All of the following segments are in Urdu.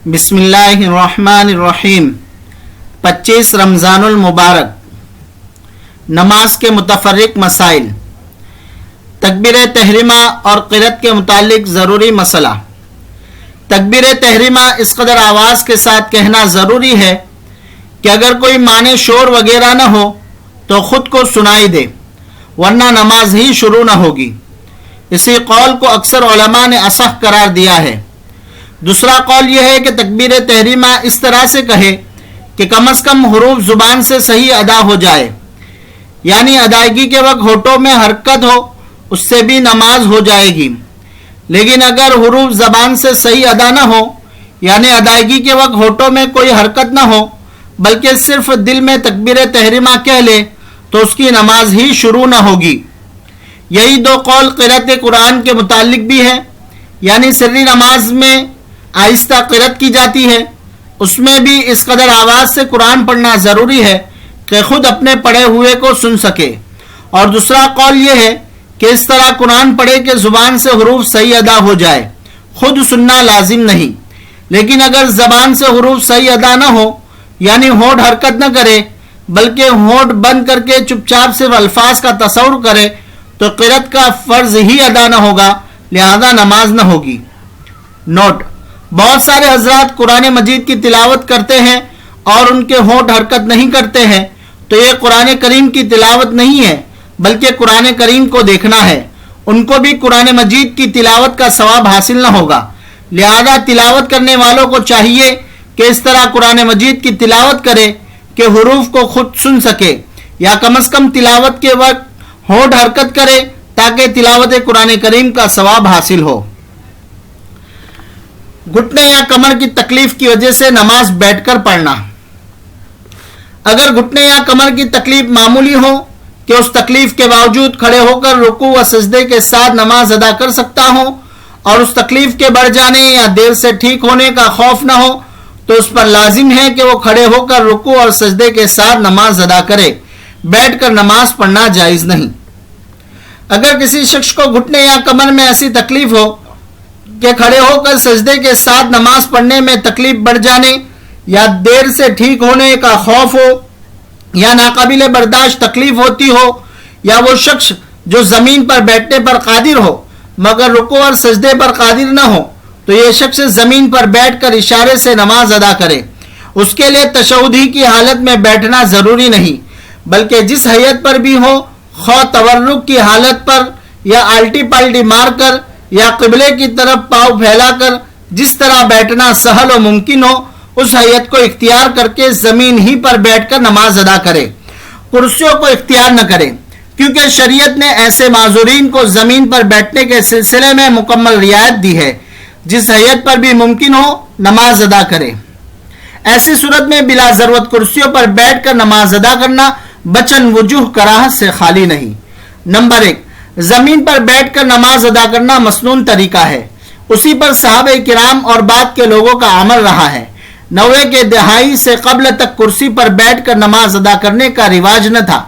بسم اللہ الرحمن الرحیم 25 رمضان المبارک نماز کے متفرق مسائل تکبیر تحریمہ اور قرأت کے متعلق ضروری مسئلہ تکبیر تحریمہ اس قدر آواز کے ساتھ کہنا ضروری ہے کہ اگر کوئی معنی شور وغیرہ نہ ہو تو خود کو سنائی دے ورنہ نماز ہی شروع نہ ہوگی۔ اسی قول کو اکثر علماء نے اصح قرار دیا ہے۔ دوسرا قول یہ ہے کہ تکبیر تحریمہ اس طرح سے کہے کہ کم از کم حروف زبان سے صحیح ادا ہو جائے، یعنی ادائیگی کے وقت ہونٹوں میں حرکت ہو، اس سے بھی نماز ہو جائے گی۔ لیکن اگر حروف زبان سے صحیح ادا نہ ہو، یعنی ادائیگی کے وقت ہونٹوں میں کوئی حرکت نہ ہو بلکہ صرف دل میں تکبیر تحریمہ کہہ لے تو اس کی نماز ہی شروع نہ ہوگی۔ یہی دو قول قرأت قرآن کے متعلق بھی ہے، یعنی سری نماز میں آہستہ قرأت کی جاتی ہے، اس میں بھی اس قدر آواز سے قرآن پڑھنا ضروری ہے کہ خود اپنے پڑھے ہوئے کو سن سکے۔ اور دوسرا قول یہ ہے کہ اس طرح قرآن پڑھے کہ زبان سے حروف صحیح ادا ہو جائے، خود سننا لازم نہیں۔ لیکن اگر زبان سے حروف صحیح ادا نہ ہو، یعنی ہونٹ حرکت نہ کرے بلکہ ہونٹ بند کر کے چپ چاپ صرف الفاظ کا تصور کرے تو قرأت کا فرض ہی ادا نہ ہوگا، لہذا نماز نہ ہوگی۔ نوٹ: بہت سارے حضرات قرآن مجید کی تلاوت کرتے ہیں اور ان کے ہونٹ حرکت نہیں کرتے ہیں تو یہ قرآن کریم کی تلاوت نہیں ہے بلکہ قرآن کریم کو دیکھنا ہے، ان کو بھی قرآن مجید کی تلاوت کا ثواب حاصل نہ ہوگا۔ لہذا تلاوت کرنے والوں کو چاہیے کہ اس طرح قرآن مجید کی تلاوت کرے کہ حروف کو خود سن سکے، یا کم از کم تلاوت کے وقت ہونٹ حرکت کرے تاکہ تلاوت قرآن کریم کا ثواب حاصل ہو۔ گھٹنے یا کمر کی تکلیف کی وجہ سے نماز بیٹھ کر پڑھنا۔ اگر گھٹنے یا کمر کی تکلیف معمولی ہو کہ اس تکلیف کے باوجود کھڑے ہو کر رکوع و سجدے کے ساتھ نماز ادا کر سکتا ہو، اور اس تکلیف کے بڑھ جانے یا دیر سے ٹھیک ہونے کا خوف نہ ہو تو اس پر لازم ہے کہ وہ کھڑے ہو کر رکوع اور سجدے کے ساتھ نماز ادا کرے، بیٹھ کر نماز پڑھنا جائز نہیں۔ اگر کسی شخص کو گھٹنے یا کمر میں ایسی تکلیف ہو کہ کھڑے ہو کر سجدے کے ساتھ نماز پڑھنے میں تکلیف بڑھ جانے یا دیر سے ٹھیک ہونے کا خوف ہو یا ناقابل برداشت تکلیف ہوتی ہو، یا وہ شخص جو زمین پر بیٹھنے پر قادر ہو مگر رکوع اور سجدے پر قادر نہ ہو، تو یہ شخص زمین پر بیٹھ کر اشارے سے نماز ادا کرے۔ اس کے لیے تشہد ہی کی حالت میں بیٹھنا ضروری نہیں بلکہ جس حیت پر بھی ہو، خواہ تورک کی حالت پر یا الٹی پلٹی مار کر یا قبلے کی طرف پاؤں پھیلا کر، جس طرح بیٹھنا سہل و ممکن ہو اس حیت کو اختیار کر کے زمین ہی پر بیٹھ کر نماز ادا کرے، کرسیوں کو اختیار نہ کرے، کیونکہ شریعت نے ایسے معذورین کو زمین پر بیٹھنے کے سلسلے میں مکمل رعایت دی ہے۔ جس حیت پر بھی ممکن ہو نماز ادا کرے۔ ایسی صورت میں بلا ضرورت کرسیوں پر بیٹھ کر نماز ادا کرنا بچن وجوہ کراہت سے خالی نہیں۔ نمبر 1، زمین پر بیٹھ کر نماز ادا کرنا مسنون طریقہ ہے، اسی پر صحابہ کرام اور بعد کے لوگوں کا عمل رہا ہے۔ 90 کے دہائی سے قبل تک کرسی پر بیٹھ کر نماز ادا کرنے کا رواج نہ تھا،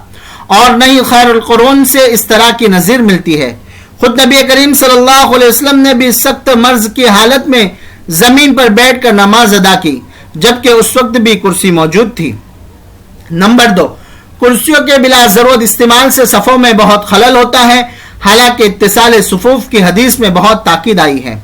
اور نہ ہی خیر القرون سے اس طرح کی نظیر ملتی ہے۔ خود نبی کریم صلی اللہ علیہ وسلم نے بھی سخت مرض کی حالت میں زمین پر بیٹھ کر نماز ادا کی، جبکہ اس وقت بھی کرسی موجود تھی۔ نمبر 2، کرسیوں کے بلا ضرورت استعمال سے صفوں میں بہت خلل ہوتا ہے، حالانکہ اتصال صفوف کی حدیث میں بہت تاکید آئی ہے۔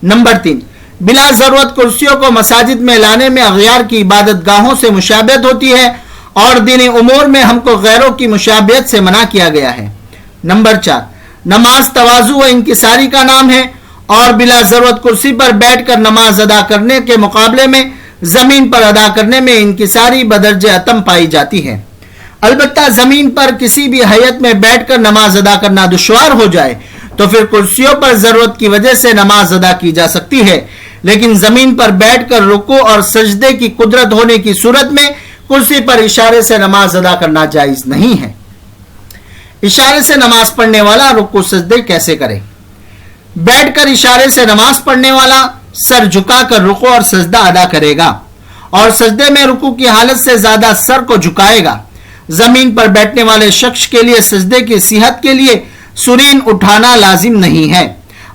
نمبر 3، بلا ضرورت کرسیوں کو مساجد میں لانے میں اغیار کی عبادت گاہوں سے مشابہت ہوتی ہے، اور دینی امور میں ہم کو غیروں کی مشابہت سے منع کیا گیا ہے۔ نمبر 4، نماز تواضع و انکساری کا نام ہے، اور بلا ضرورت کرسی پر بیٹھ کر نماز ادا کرنے کے مقابلے میں زمین پر ادا کرنے میں انکساری بدرجہ اتم پائی جاتی ہے۔ البتہ زمین پر کسی بھی حیت میں بیٹھ کر نماز ادا کرنا دشوار ہو جائے تو پھر کرسیوں پر ضرورت کی وجہ سے نماز ادا کی جا سکتی ہے، لیکن زمین پر بیٹھ کر رکوع اور سجدے کی قدرت ہونے کی صورت میں کرسی پر اشارے سے نماز ادا کرنا جائز نہیں ہے۔ اشارے سے نماز پڑھنے والا رکوع سجدے کیسے کرے؟ بیٹھ کر اشارے سے نماز پڑھنے والا سر جھکا کر رکوع اور سجدہ ادا کرے گا، اور سجدے میں رکوع کی حالت سے زیادہ سر کو جھکائے گا۔ زمین پر بیٹھنے والے شخص کے لیے سجدے کی صحت کے لیے سرین اٹھانا لازم نہیں ہے۔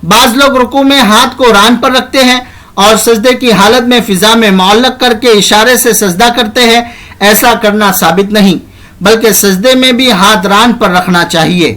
بعض لوگ رکوع میں ہاتھ کو ران پر رکھتے ہیں اور سجدے کی حالت میں فضا میں معلق کر کے اشارے سے سجدہ کرتے ہیں، ایسا کرنا ثابت نہیں، بلکہ سجدے میں بھی ہاتھ ران پر رکھنا چاہیے۔